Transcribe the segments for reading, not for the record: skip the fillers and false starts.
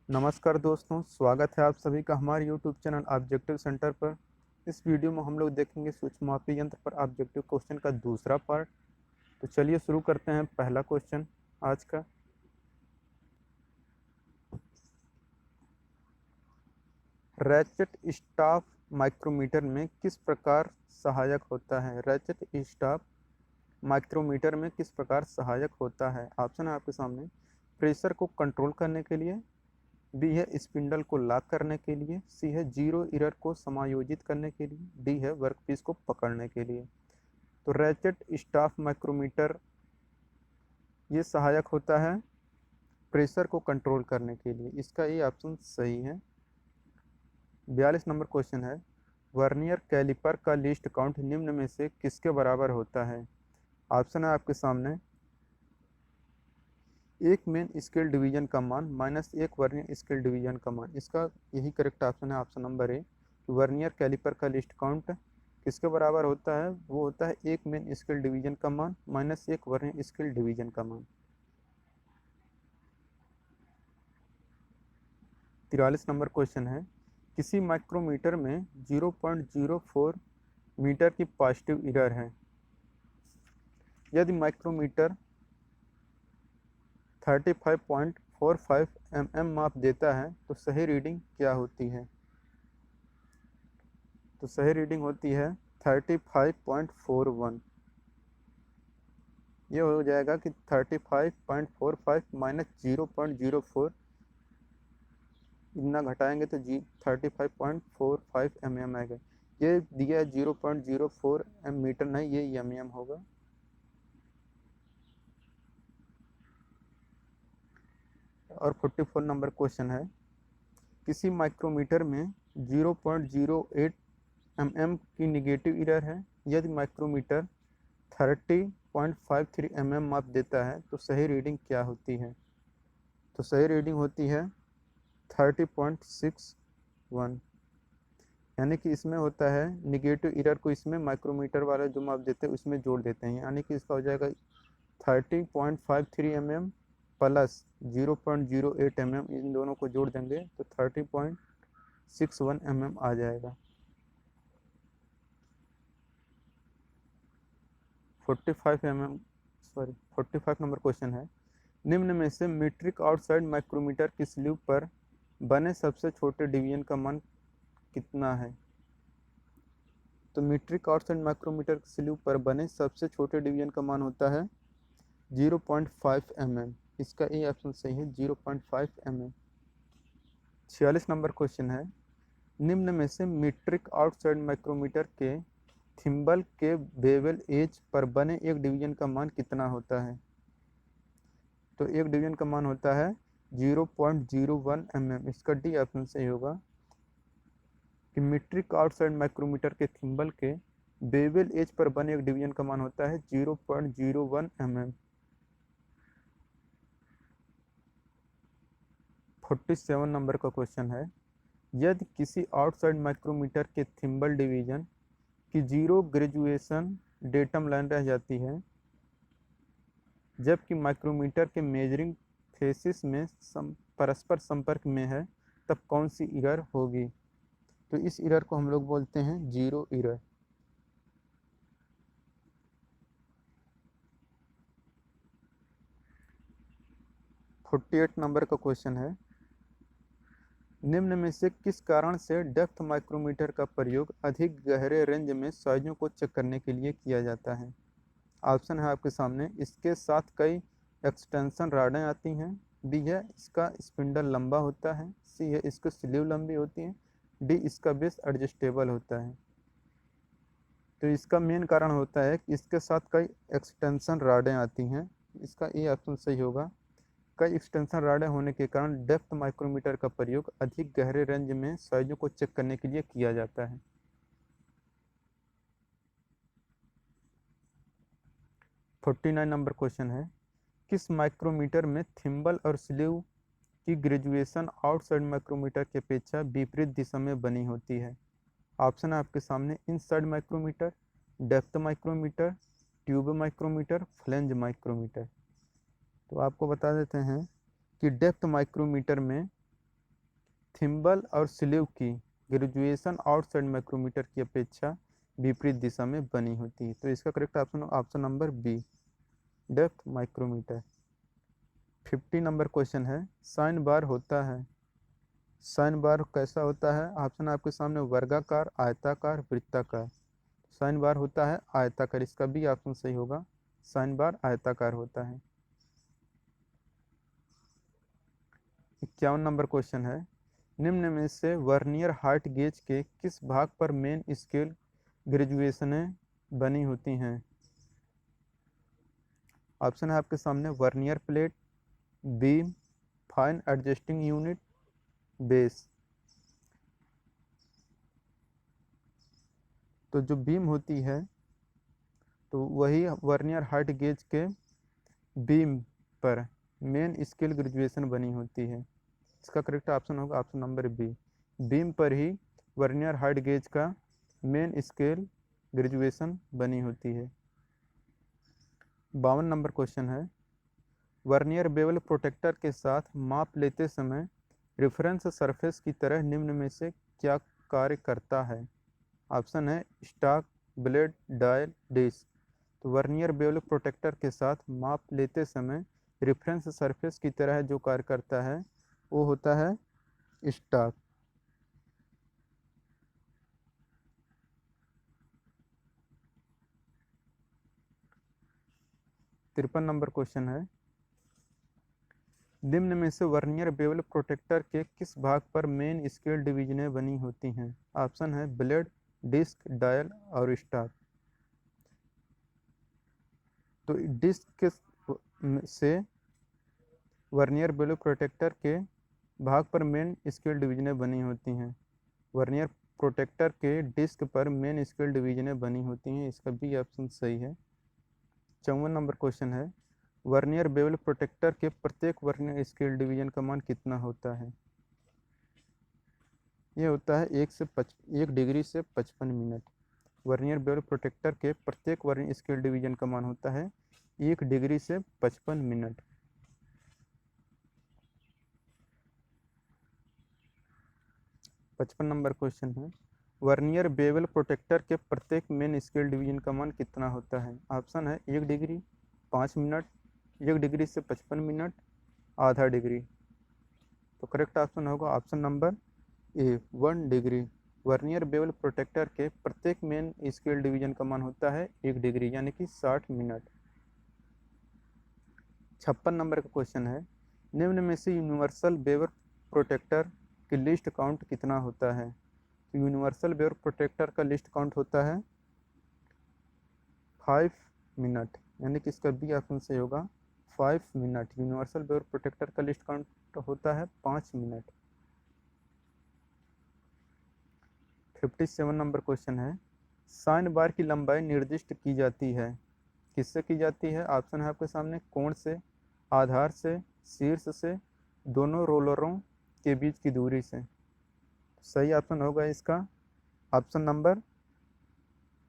नमस्कार दोस्तों, स्वागत है आप सभी का हमारे यूट्यूब चैनल ऑब्जेक्टिव सेंटर पर। इस वीडियो में हम लोग देखेंगे सूक्ष्ममापी यंत्र पर ऑब्जेक्टिव क्वेश्चन का दूसरा पार्ट। तो चलिए शुरू करते हैं पहला क्वेश्चन आज का। रैचेट स्टाफ माइक्रोमीटर में किस प्रकार सहायक होता है? रैचेट स्टाफ माइक्रोमीटर में किस प्रकार सहायक होता है? ऑप्शन है आपके सामने। प्रेशर को कंट्रोल करने के लिए, बी है स्पिंडल को लॉक करने के लिए, सी है जीरो एरर को समायोजित करने के लिए, डी है वर्कपीस को पकड़ने के लिए। तो रैचेट स्टाफ माइक्रोमीटर ये सहायक होता है प्रेशर को कंट्रोल करने के लिए। इसका ये ऑप्शन सही है। 42 नंबर क्वेश्चन है, वर्नियर कैलिपर का लीस्ट काउंट निम्न में से किसके बराबर होता है? ऑप्शन है आपके सामने। एक मेन स्केल डिवीजन का मान माइनस एक वर्नियर स्केल डिवीजन का मान। इसका यही करेक्ट ऑप्शन है, option number A. Vernier calliper का लिस्ट काउंट किसके बराबर होता है? वो होता है एक मेन स्केल डिवीजन का मान माइनस एक वर्नियर स्केल डिवीजन का मान। 43 नंबर क्वेश्चन है, किसी माइक्रोमीटर में 0.04 मीटर की पॉजिटिव एरर है। यदि माइक्रोमीटर 35.45 mm माप देता है तो सही रीडिंग क्या होती है? तो सही रीडिंग होती है 35.41। ये हो जाएगा कि 35.45 माइनस 0.04, इतना घटाएंगे तो 35.45 mm आएगा। ये दिया 0.04 मीटर, नहीं ये mm होगा। और 44 नंबर क्वेश्चन है, किसी माइक्रोमीटर में 0.08 mm की निगेटिव एरर है। यदि माइक्रोमीटर 30.53 mm माप देता है तो सही रीडिंग क्या होती है? तो सही रीडिंग होती है 30.61। यानी कि इसमें होता है निगेटिव एरर को इसमें माइक्रोमीटर वाला जो माप देते हैं उसमें जोड़ देते हैं, यानी कि इसका हो जाएगा 30.53 mm प्लस 0.08 mm, इन दोनों को जोड़ देंगे तो 30.61 mm आ जाएगा। 45 नंबर क्वेश्चन है, निम्न में से मीट्रिक आउटसाइड माइक्रोमीटर की स्लीव पर बने सबसे छोटे डिवीजन का मान कितना है? तो मीट्रिक आउटसाइड माइक्रोमीटर की स्लीव पर बने सबसे छोटे डिवीजन का मान होता है 0.5 mm। इसका ए ऑप्शन सही है, 0.5 mm। 46 नंबर क्वेश्चन है, निम्न में से मीट्रिक आउटसाइड माइक्रोमीटर के थिम्बल के बेवल एज पर बने एक डिवीजन का मान कितना होता है? तो एक डिवीजन का मान होता है 0.01 mm। इसका डी ऑप्शन सही होगा कि मीट्रिक आउटसाइड माइक्रोमीटर के थिम्बल के बेवल एज पर बने एक डिवीजन का मान होता है 0.01 mm। 47 नंबर का क्वेश्चन है, यदि किसी आउटसाइड माइक्रोमीटर के थिम्बल डिवीजन की जीरो ग्रेजुएशन डेटम लाइन रह जाती है, जबकि माइक्रोमीटर के मेजरिंग फेसिस में परस्पर संपर्क में है, तब कौन सी एरर होगी? तो इस एरर को हम लोग बोलते हैं zero error. Forty eight number का क्वेश्चन है, निम्न में से किस कारण से डेप्थ माइक्रोमीटर का प्रयोग अधिक गहरे रेंज में साइजों को चेक करने के लिए किया जाता है? ऑप्शन है आपके सामने। इसके साथ कई एक्सटेंशन राडें आती हैं, बी है इसका स्पिंडल लंबा होता है, सी है इसकी स्लीव लंबी होती है, डी इसका बेस एडजस्टेबल होता है। तो इसका मेन कारण होता है कि इसके साथ कई एक्सटेंशन राडें आती हैं। इसका ए ऑप्शन सही होगा। कई एक्सटेंशन राडें होने के कारण डेप्थ माइक्रोमीटर का प्रयोग अधिक गहरे रेंज में साइजों को चेक करने के लिए किया जाता है। 49 नंबर क्वेश्चन है, किस माइक्रोमीटर में थिम्बल और स्लीव की ग्रेजुएशन आउटसाइड माइक्रोमीटर की अपेक्षा विपरीत दिशा में बनी होती है? ऑप्शन है आपके सामने। Inside micrometer, depth micrometer, tube micrometer, flange micrometer. तो आपको बता देते हैं कि डेप्थ माइक्रोमीटर में थिम्बल और स्लीव की ग्रेजुएशन आउटसाइड माइक्रोमीटर की अपेक्षा विपरीत दिशा में बनी होती है। तो इसका correct option option number B, depth micrometer. 50 number question है, साइन बार होता है, साइन बार कैसा होता है? ऑप्शन आपके सामने वर्गाकार, आयताकार, वृत्ताकार। साइन बार होता है आयताकार, इसका भी ऑप्शन सही होगा, साइन बार आयताकार होता है। 51 नंबर क्वेश्चन है, निम्न में से वर्नियर हार्ट गेज के किस भाग पर मेन स्केल ग्रेजुएशनें बनी होती हैं? ऑप्शन है आपके सामने vernier plate, beam, fine adjusting unit, base. तो जो बीम होती है तो वही वर्नियर हार्ट गेज के बीम पर मेन स्केल ग्रेजुएशन बनी होती है। इसका करेक्ट ऑप्शन होगा ऑप्शन नंबर बी, बीम पर ही वर्नियर हार्ट गेज का मेन स्केल ग्रेजुएशन बनी होती है। 52 नंबर क्वेश्चन है, वर्नियर बेवल प्रोटेक्टर के साथ माप लेते समय रेफरेंस सरफेस की तरह निम्न में से क्या कार्य करता है? ऑप्शन है स्टॉक, ब्लेड, डायल, डिस्क। तो वर्नियर बेवल प्रोटेक्टर के साथ माप लेते समय रेफरेंस सरफेस की तरह जो कार्य करता है वो होता है स्टॉक। तिरपन नंबर क्वेश्चन है, निम्न में से वर्नियर बेवल प्रोटेक्टर के किस भाग पर मेन स्केल डिवीजनें बनी होती हैं? ऑप्शन है ब्लेड, डिस्क, डायल और स्टॉक। तो डिस्क से वर्नियर बेवल प्रोटेक्टर के भाग पर मेन स्केल डिवीजनें बनी होती हैं। वर्नियर प्रोटेक्टर के डिस्क पर मेन स्केल डिवीजनें बनी होती हैं, इसका भी ऑप्शन सही है। 54 नंबर क्वेश्चन है, वर्नियर बेवल प्रोटेक्टर के प्रत्येक वर्नियर स्केल डिवीजन का मान कितना होता है? ये होता है 1 डिग्री से 55 मिनट। वर्नियर बेवल प्रोटेक्टर के प्रत्येक वर्नियर स्केल डिवीजन का मान होता है 1 डिग्री से 55 मिनट। 55 नंबर क्वेश्चन है, वर्नियर बेवल प्रोटेक्टर के प्रत्येक मेन स्केल डिवीजन का मान कितना होता है? ऑप्शन है 1 डिग्री, 5 मिनट, 1 डिग्री से 55 मिनट, आधा डिग्री। तो करेक्ट ऑप्शन होगा ऑप्शन नंबर ए, 1 डिग्री। वर्नियर बेवल प्रोटेक्टर के प्रत्येक मेन स्केल डिवीजन का मान होता है 1 डिग्री यानी कि 60 मिनट। 56 नंबर का क्वेश्चन है, निम्न में से यूनिवर्सल बेवर प्रोटेक्टर की लिस्ट काउंट कितना होता है? तो यूनिवर्सल बेवर प्रोटेक्टर का लिस्ट काउंट होता है 5 मिनट, यानी कि इसका बी ऑप्शन से होगा 5 मिनट। यूनिवर्सल बेवर प्रोटेक्टर का लिस्ट काउंट होता है 5 मिनट। 57 नंबर क्वेश्चन है, साइन बार की लंबाई निर्दिष्ट की जाती है, किससे की जाती है? ऑप्शन है आपके सामने कोण से, आधार से, शीर्ष से, दोनों रोलरों के बीच की दूरी से। सही ऑप्शन होगा इसका ऑप्शन नंबर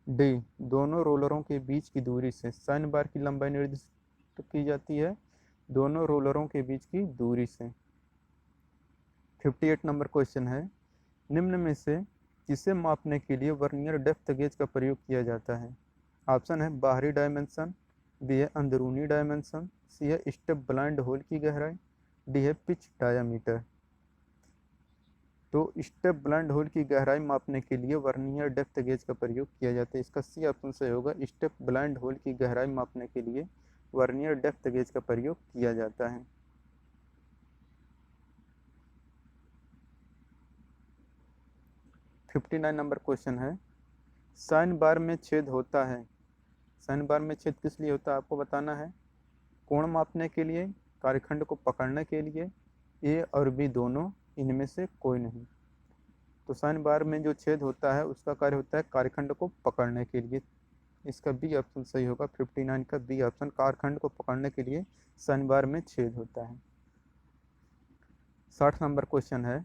डी, दोनों रोलरों के बीच की दूरी से साइन बार की लंबाई निर्दिष्ट की जाती है दोनों रोलरों के बीच की दूरी से। 58 नंबर क्वेश्चन है, निम्न में से किसे मापने के लिए वर्नियर डेप्थ गेज का प्रयोग किया जाता है? ऑप्शन है बाहरी डायमेंशन, बी है अंदरूनी डायमेंशन, सी है स्टेप ब्लाइंड होल की गहराई, डी है पिच डायामीटर। तो स्टेप ब्लाइंड होल की गहराई मापने के लिए वर्नियर डेप्थ गेज का प्रयोग किया जाता है, इसका सी ऑप्शन सही होगा, स्टेप ब्लाइंड होल की गहराई मापने के लिए वर्नियर डेप्थ गेज का प्रयोग किया जाता है। 59 नंबर क्वेश्चन है, साइन बार में छेद होता है, साइन बार में छेद किस लिए होता है आपको बताना है? कोण मापने के लिए, कार्यखंड को पकड़ने के लिए, ए और बी दोनों, इनमें से कोई नहीं। तो साइन बार में जो छेद होता है उसका कार्य होता है कार्यखंड को पकड़ने के लिए, इसका बी ऑप्शन सही होगा। 59 का बी ऑप्शन, कार्यखंड को पकड़ने के लिए साइन बार में छेद होता है। 60 नंबर क्वेश्चन है,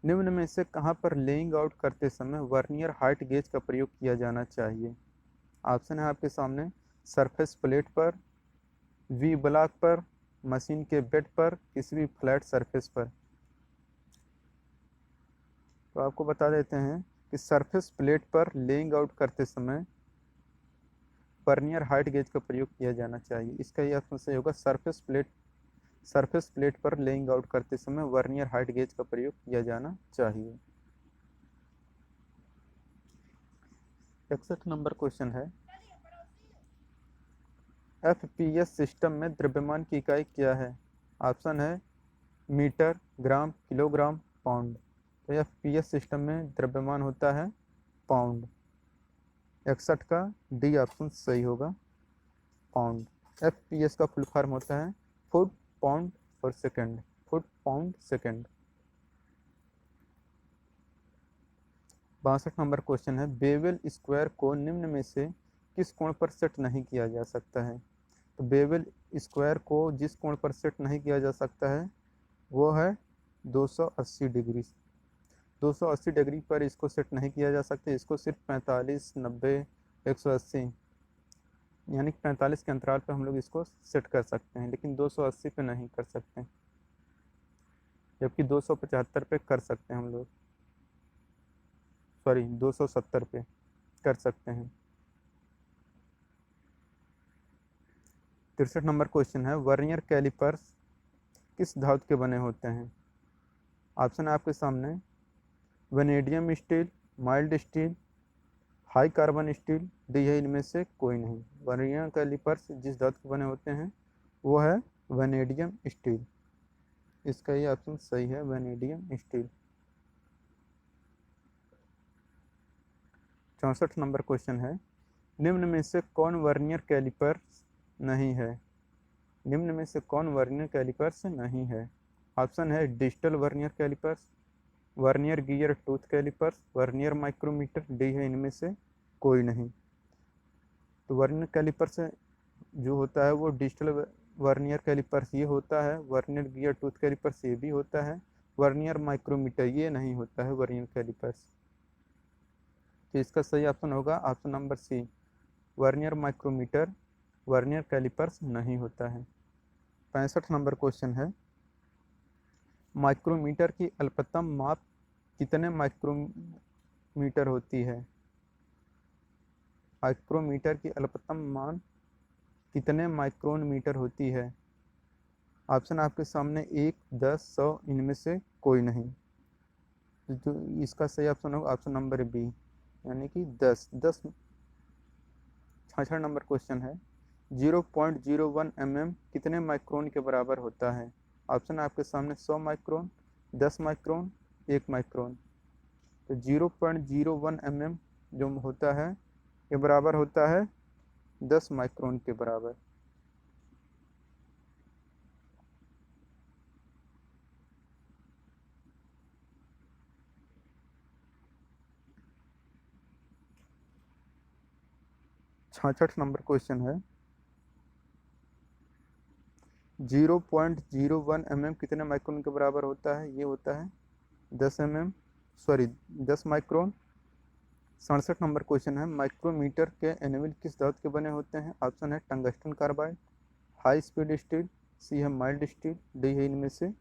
निम्न में से कहाँ पर लेइंग आउट करते समय वर्नियर हाइट गेज का प्रयोग किया जाना चाहिए? ऑप्शन है आपके सामने सरफेस प्लेट पर, वी ब्लॉक पर, मशीन के बेड पर, किसी भी फ्लैट सरफेस पर। तो आपको बता देते हैं कि सरफेस प्लेट पर लेइंग आउट करते समय वर्नियर हाइट गेज का प्रयोग किया जाना चाहिए। इसका ये ऑप्शन सही होगा, सरफेस प्लेट पर लेइंग आउट करते समय वर्नियर हाइट गेज का प्रयोग किया जाना चाहिए। 61 नंबर क्वेश्चन है, एफपीएस सिस्टम में द्रव्यमान की इकाई क्या है? ऑप्शन है मीटर, ग्राम, किलोग्राम, पाउंड। तो एफपीएस सिस्टम में द्रव्यमान होता है पाउंड। 61 का डी ऑप्शन सही होगा, पाउंड। एफपीएस का फुल फॉर्म होता है फुट पाउंड पर second, foot pound second. 62 number question है, बेवेल स्क्वायर को निम्न में से किस कोण पर सेट नहीं किया जा सकता है? तो बेवेल स्क्वायर को जिस कोण पर सेट नहीं किया जा सकता है वो है 280 डिग्री। 280 डिग्री पर इसको सेट नहीं किया जा सकता, इसको सिर्फ 45, 90, 180 यानी 45 के अंतराल पर हम लोग इसको सेट कर सकते हैं, लेकिन 280 पे नहीं कर सकते, जबकि 275 पे कर सकते हैं हम लोग, सॉरी 270 पे कर सकते हैं। 63 नंबर क्वेश्चन है, वर्नियर कैलिपर्स किस धातु के बने होते हैं? ऑप्शन है आपके सामने vanadium steel, mild steel, high carbon steel, D है इनमें से कोई नहीं। वर्नियर कैलिपर्स जिस धातु के बने होते हैं वो है वेनेडियम स्टील। इसका ये ऑप्शन सही है, वेनेडियम स्टील। 64 नंबर क्वेश्चन है, निम्न में से कौन वर्नियर कैलिपर्स नहीं है? निम्न में से कौन वर्नियर कैलिपर्स नहीं है? ऑप्शन है digital vernier callipers, vernier gear tooth callipers, vernier micrometer, D है इनमें से कोई नहीं। तो वर्नियर कैलिपर्स जो होता है वो डिजिटल वर्नियर कैलिपर्स ये होता है, वर्नियर गियर टूथ कैलिपर्स ये भी होता है, वर्नियर माइक्रोमीटर ये नहीं होता है वर्नियर कैलिपर्स। तो इसका सही ऑप्शन होगा option number C, vernier micrometer vernier callipers नहीं होता है। 65 नंबर क्वेश्चन है, माइक्रोमीटर की अल्पतम माप कितने माइक्रोमीटर होती है? माइक्रोमीटर की अल्पतम मान कितने माइक्रोन मीटर होती है? ऑप्शन आपके सामने 1, 10, 100 इनमें से कोई नहीं। जो इसका सही ऑप्शन होगा ऑप्शन नंबर बी, यानी कि 10। 66 नंबर क्वेश्चन है, 0.01 mm कितने माइक्रोन के बराबर होता है? ऑप्शन आपके सामने 100 माइक्रोन, 10 माइक्रोन, 1 माइक्रोन। तो 0.01 mm जो होता है ये बराबर होता है 10 माइक्रोन के बराबर। छाछठ नंबर क्वेश्चन है, 0.01 mm कितने माइक्रोन के बराबर होता है? ये होता है 10 mm, sorry 10 micron. 67 number question है, माइक्रोमीटर के एनविल किस धातु के बने होते हैं? ऑप्शन है tungsten carbide, high speed steel, C है माइल्ड स्टील, डी है इनमें से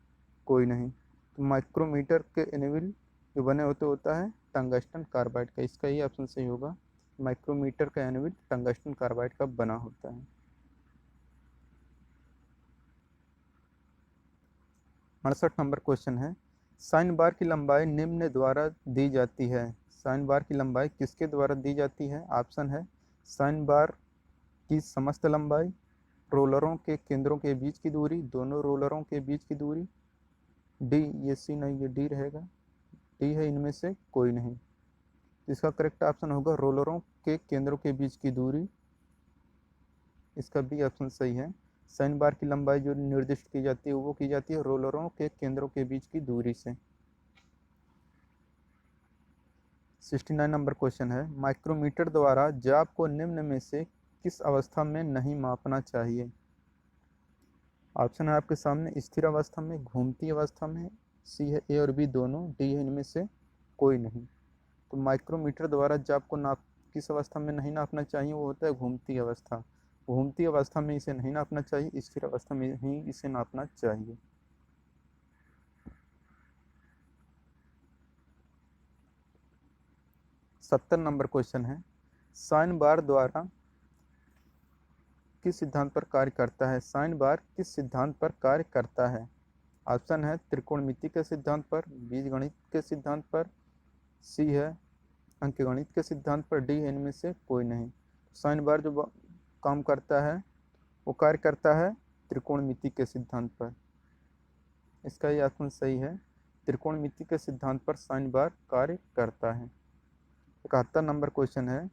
कोई नहीं। तो माइक्रोमीटर के एनविल जो बने होते होता है टंगस्टन कार्बाइड का। इसका ही ऑप्शन सही होगा, माइक्रोमीटर का एनविल टंगस्टन कार्बाइड का बना होता है। 68 नंबर क्वेश्चन है, साइन बार की लंबाई निम्न द्वारा दी जाती है। साइन बार की लंबाई किसके द्वारा दी जाती है? ऑप्शन है साइन बार की समस्त लंबाई, रोलरों के केंद्रों के बीच की दूरी, दोनों रोलरों के बीच की दूरी, डी, ये सी नहीं ये डी रहेगा, डी है इनमें से कोई नहीं। इसका करेक्ट ऑप्शन होगा रोलरों के केंद्रों के बीच की दूरी। इसका बी ऑप्शन सही है, साइन बार की लंबाई जो निर्दिष्ट की जाती है वो की जाती है रोलरों के केंद्रों के बीच की दूरी से। 69 नंबर क्वेश्चन है, माइक्रोमीटर द्वारा जाप को निम्न में से किस अवस्था में नहीं मापना चाहिए? ऑप्शन है आपके सामने स्थिर अवस्था में, घूमती अवस्था में, सी है ए और बी दोनों, डी है इनमें से कोई नहीं। तो माइक्रोमीटर द्वारा जाप को नाप किस अवस्था में नहीं नापना चाहिए? वो होता है घूमती अवस्था। घूमती अवस्था में इसे नहीं नापना चाहिए, स्थिर अवस्था में ही इसे नापना चाहिए। 70 नंबर क्वेश्चन है, साइन बार द्वारा किस सिद्धांत पर कार्य करता है? साइन बार किस सिद्धांत पर कार्य करता है? ऑप्शन है त्रिकोणमिति के सिद्धांत पर, बीजगणित के सिद्धांत पर, सी है अंकगणित के सिद्धांत पर, डी है इनमें से कोई नहीं। साइन बार जो काम करता है वो कार्य करता है त्रिकोणमिति के सिद्धांत पर। इसका ये ऑप्शन सही है, त्रिकोणमिति के सिद्धांत पर साइन बार कार्य करता है। 71 नंबर क्वेश्चन है,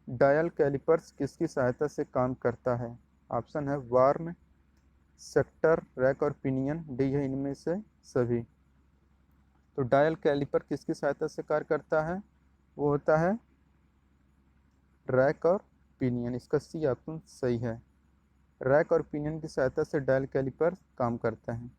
डायल कैलिपर्स किसकी सहायता से काम करता है? ऑप्शन है वार्म, सेक्टर, रैक और पिनियन, डी है इनमें से सभी। तो डायल कैलिपर किसकी सहायता से कार्य करता है? वो होता है रैक और पिनियन। इसका सी ऑप्शन सही है, रैक और पिनियन की सहायता से डायल कैलिपर काम करता है।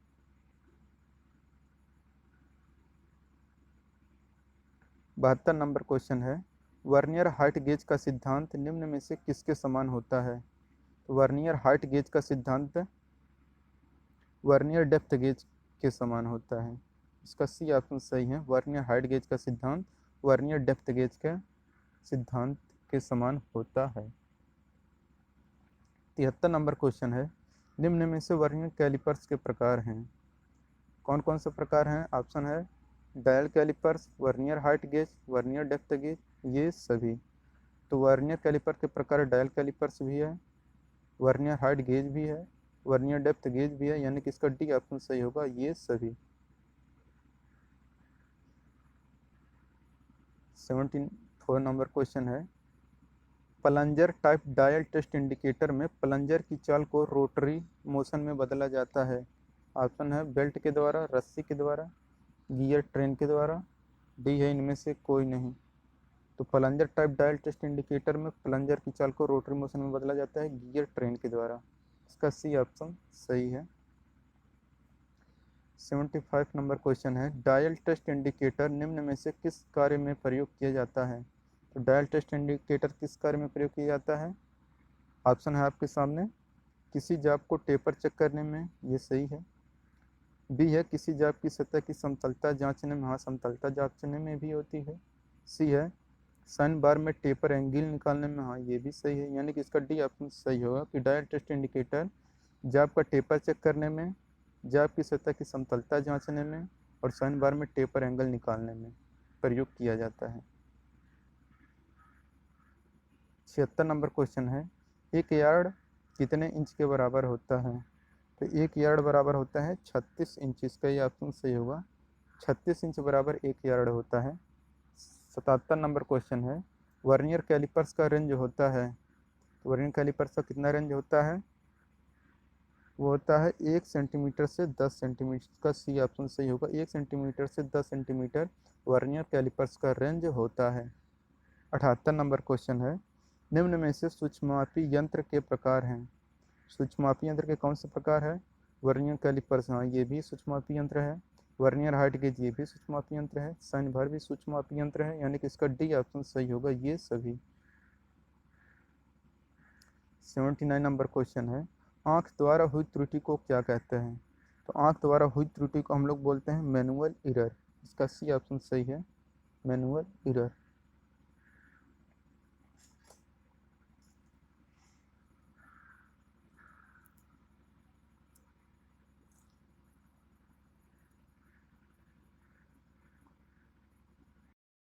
बहत्तर नंबर क्वेश्चन है, वर्नियर हाइट गेज का सिद्धांत निम्न में से किसके समान होता है? तो वर्नियर हाइट गेज का सिद्धांत वर्नियर डेप्थ गेज के समान होता है। इसका सी ऑप्शन सही है, वर्नियर हाइट गेज का सिद्धांत वर्नियर डेप्थ गेज के सिद्धांत के समान होता है। 73 नंबर क्वेश्चन है, निम्न में से वर्नियर कैलिपर्स के प्रकार हैं? कौन कौन से प्रकार हैं? ऑप्शन है dial callipers, vernier height gauge, vernier depth gauge, ये सभी। तो वर्नियर कैलिपर के प्रकार डायल कैलिपर्स भी है, वर्नियर हाइट गेज भी है, वर्नियर डेप्थ गेज भी है, यानी कि इसका डी ऑप्शन सही होगा, ये सभी। 74 नंबर क्वेश्चन है, plunger type dial test indicator में प्लंजर की चाल को रोटरी मोशन में बदला जाता है। ऑप्शन है बेल्ट के द्वारा, रस्सी के द्वारा, गियर ट्रेन के द्वारा, डी है इनमें से कोई नहीं। तो plunger type dial test indicator में प्लंजर की चाल को रोटरी मोशन में बदला जाता है गियर ट्रेन के द्वारा। इसका सी ऑप्शन सही है। 75 नंबर क्वेश्चन है, डायल टेस्ट इंडिकेटर निम्न में से किस कार्य में प्रयोग किया जाता है? तो डायल टेस्ट इंडिकेटर किस कार्य में प्रयोग किया जाता है? ऑप्शन है आपके सामने, किसी जाप को टेपर चेक करने में, ये सही है। बी है किसी जाप की सतह की समतलता जांचने में, हाँ समतलता जांचने में भी होती है। सी है साइन बार में टेपर एंगल निकालने में, हाँ ये भी सही है, यानी कि इसका डी ऑप्शन सही होगा कि डायल टेस्ट इंडिकेटर जाप का टेपर चेक करने में, जाप की सतह की समतलता जांचने में और साइन बार में टेपर एंगल निकालने में प्रयोग किया जाता है। 76 नंबर क्वेश्चन है, एक यार्ड कितने इंच के बराबर होता है? तो एक यार्ड बराबर होता है 36 इंच। इसका ये ऑप्शन सही होगा, 36 इंच बराबर एक यार्ड होता है। 77 नंबर क्वेश्चन है, वर्नियर कैलिपर्स का रेंज होता है? तो वर्नियर कैलिपर्स का कितना रेंज होता है? वो होता है 1 सेंटीमीटर से 10 सेंटीमीटर। का सी ऑप्शन सही होगा, 1 सेंटीमीटर से 10 सेंटीमीटर वर्नियर कैलिपर्स का रेंज होता है। 78 नंबर क्वेश्चन है, निम्न में से सूक्ष्ममापी यंत्र के प्रकार हैं? सूक्ष्ममापी यंत्र के कौन से प्रकार है? वर्नियर कैलिपर्स, हाँ ये भी सूक्ष्ममापी यंत्र है, वर्नियर हाइट गेज ये भी सूक्ष्ममापी यंत्र है, साइन बार भी सूक्ष्ममापी यंत्र है, यानी कि इसका डी ऑप्शन सही होगा, ये सभी। 79 नंबर क्वेश्चन है, आंख द्वारा हुई त्रुटि को क्या कहते हैं? तो आंख द्वारा हुई त्रुटि को हम लोग बोलते हैं मैनुअल एरर। इसका सी ऑप्शन सही है, मैनुअल एरर।